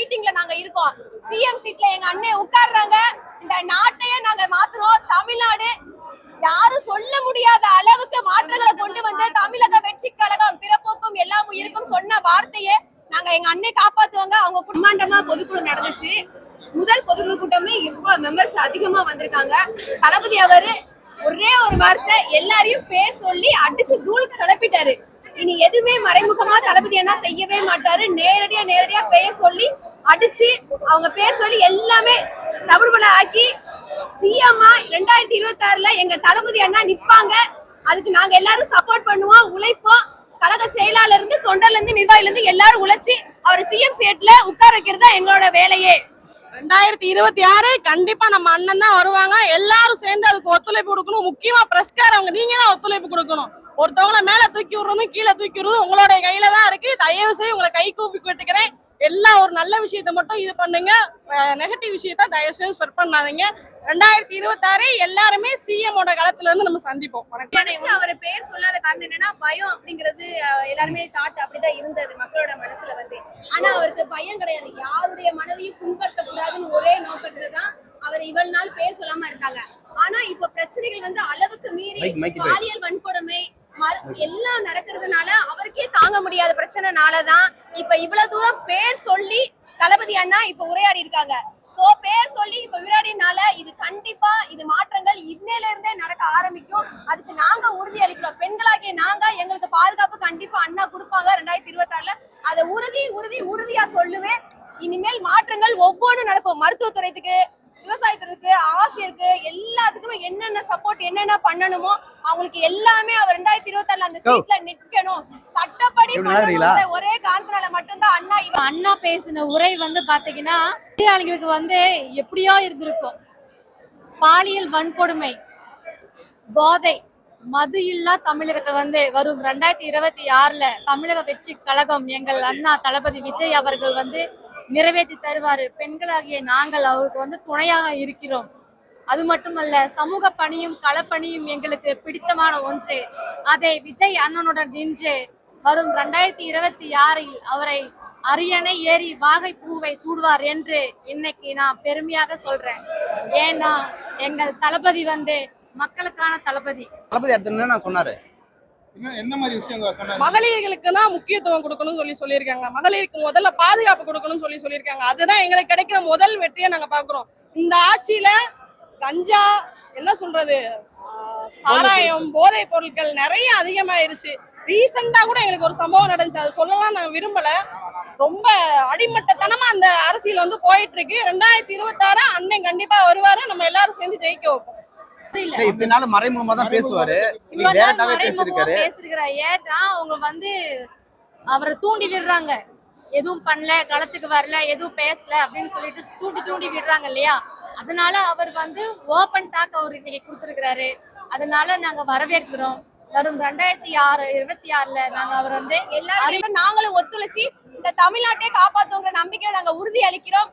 வெயிட்டிங்ல நாங்க இருக்கோம். சிஎம் சீட்ல எங்க அண்ணன் உட்கார்றாங்க. இந்த நாட்டையே நாங்க மாத்துறோம். தமிழ்நாடு யாரும் சொல்ல முடியாத அளவுக்கு மாற்றங்களை கொண்டு வந்து தமிழக வெற்றி கழகம் பிறப்போக்கும் எல்லாம் உயிருக்கும் சொன்ன வார்த்தையே நாங்க எங்க அண்ணன் காப்பாத்துவாங்க. அவங்க பிரம்மாண்டமா பொதுக்குழு நடந்துச்சு. முதல் பொதுக்குழு கூட்டமே இவ்வளவு மெம்பர்ஸ் அதிகமா வந்திருக்காங்க. தளபதி அவரு ஒரே ஒரு வார்த்தை எல்லாரையும் பேர் சொல்லி அடிச்சு தூள் கிளப்பிட்டாரு. இனி எதுவுமே மறைமுகமா தளபதி என்ன செய்யவே மாட்டாரு. நேரடியா பேர் சொல்லி அடிச்சு அவங்க பேர் சொல்லி எல்லாமே தமிழ்மொழி ஆக்கி சிஎம்மா 2026ல எங்க தளபதி அண்ணா நிப்பாங்க. அதுக்கு நாங்க எல்லாரும் சப்போர்ட் பண்ணுவோம், உழைப்போம். கழக செயலாளர் இருந்து தொண்டர்ல இருந்து நிர்வாகில இருந்து எல்லாரும் உழைச்சி அவர் சிஎம் சீட்ல உட்கார வைக்கிறது தான் எங்களோட வேலையே. 2026 கண்டிப்பா நம்ம அண்ணன் தான் வருவாங்க. எல்லாரும் சேர்ந்து அதுக்கு ஒத்துழைப்பு கொடுக்கணும். முக்கியமா பிரஸ்காரவங்க நீங்க தான் ஒத்துழைப்பு கொடுக்கணும். ஒருத்தவங்கள மேல தூக்கி விடுறதும் கீழே தூக்கி விடுறதும் உங்களுடைய கையில தான் இருக்கு. தயவு செய்து உங்களை கை கூப்பி கேட்டுக்கிறேன். எல்லாம் ஒரு நல்ல விஷயத்த மட்டும் இது பண்ணுங்க. நெகட்டிவ் விஷயத்த தயவு செய்து ஸ்ப்ரெட் பண்ணாதீங்க. 2026 எல்லாருமே சிஎம் ஓட களத்துல இருந்து நம்ம சந்திப்போம். அவர் பேர் சொல்லாத காரணம் என்னன்னா பயம் அப்படிங்கிறது எல்லாருமே தாட் அப்படிதான் இருந்தது மக்களோட மனசுல வந்து. ஆனா அவருக்கு பயம் கிடையாது. யாருடைய மனதையும் புண்படுத்த கூடாதுன்னு ஒரே நோக்கத்துல தான் அவர் இவ்வளவு நாள் பேர் சொல்லாம இருந்தாங்க. ஆனா இப்ப பிரச்சனைகள் வந்து அளவுக்கு மீறி பாலியல் வன்கொடுமை எல்லாம் நடக்கிறதுனால அவருக்கே தாங்க முடியாத பிரச்சனைனாலதான் இப்ப இவ்வளவு தூரம் பேர் சொல்லி தளபதி அண்ணா இப்ப உரையாடி இருக்காங்க. சோ பேர் சொல்லி இப்ப உரையாடினால இது கண்டிப்பா இது மாற்றங்கள் இன்னையில இருந்தே நடக்க ஆரம்பிக்கும். அதுக்கு நாங்க உறுதி அளிக்கிறோம். பெண்களாகிய நாங்க எங்களுக்கு பாதுகாப்பு கண்டிப்பா அண்ணா கொடுப்பாங்க 2026ல. அதை உறுதியா சொல்லுவேன். இனிமேல் மாற்றங்கள் ஒவ்வொன்றும் நடக்கும். மருத்துவத்துறைக்கு, விவசாயத்துறைக்கு, ஆசிரியருக்கு எல்லாத்துக்குமே என்னென்ன சப்போர்ட் என்னென்ன பண்ணணுமோ அவங்களுக்கு எல்லாமே அவர் 2026ல அந்த சீட்ல நிக்கணும். சட்டப்படி ஒரே காரணத்தால மட்டும்தான் அண்ணா பேசின உரை வந்து பாத்தீங்கன்னா எதிராளிகளுக்கு வந்து எப்படியோ இருந்திருக்கும். பாலியல் வன்கொடுமை, போதை, மது இல்லா தமிழகத்தை வந்து வரும் 2026ல தமிழக வெற்றி கழகம் எங்கள் அண்ணா தளபதி விஜய் அவர்கள் வந்து நிறைவேற்றி தருவாரு. பெண்களாகிய நாங்கள் அவருக்கு வந்து துணையாக இருக்கிறோம். அது மட்டுமல்ல, சமூக பணியும் களப்பணியும் எங்களுக்கு பிடித்தமான ஒன்று. அதை விஜய் அண்ணனுடன் நின்று வரும் 2026ல் அவரை அரியணை ஏறி வாகை பூவை சூடுவார் என்று இன்னைக்கு நான் பெருமையாக சொல்றேன். ஏன்னா எங்கள் தளபதி வந்து மக்களுக்கான தளபதி. நான் சொன்னாரு என்ன மாதிரி விஷயங்கள் சொன்னாரு? மகளிர்களுக்கு தான் முக்கியத்துவம் கொடுக்கணும்னு சொல்லியிருக்காங்க. மகளிருக்கு முதல்ல பாதுகாப்பு கொடுக்கணும்னு சொல்லியிருக்காங்க. அதுதான் எங்களுக்கு கிடைக்கிற முதல் வெற்றியை நாங்க பாக்குறோம். இந்த ஆட்சியில கஞ்சா, என்ன சொல்றது, சாராயம், போதை பொருட்கள் நிறைய அதிகமாயிருச்சு. ரீசெண்டா கூட எங்களுக்கு ஒரு சம்பவம் நடந்துச்சு. அது சொல்லலாம் நாங்க விரும்பல. ரொம்ப அடிமட்டத்தனமா அந்த அரசியல் வந்து போயிட்டு இருக்கு. 2026 அண்ணன் கண்டிப்பா வருவாரு. நம்ம எல்லாரும் சேர்ந்து ஜெயிக்க வைப்போம். மறைமுகமா தான் பேசுவாரு. ஏன்னா அவங்க வந்து அவரை தூண்டி விடுறாங்க. எதுவும் பண்ணல, களத்துக்கு வரல, எதுவும் பேசல அப்படின்னு சொல்லிட்டு தூண்டி விடுறாங்க இல்லையா? அதனால அவர் வந்து ஓபன் டாக் அவர் இன்னைக்கு கொடுத்திருக்கிறாரு. அதனால நாங்க வரவேற்கிறோம். வரும் 2026ல நாங்க அவர் வந்து எல்லாரும் நாங்களும் ஒத்துழைச்சி இந்த தமிழ்நாட்டை காப்பாத்துங்கிற நம்பிக்கையை நாங்க உறுதி அளிக்கிறோம்.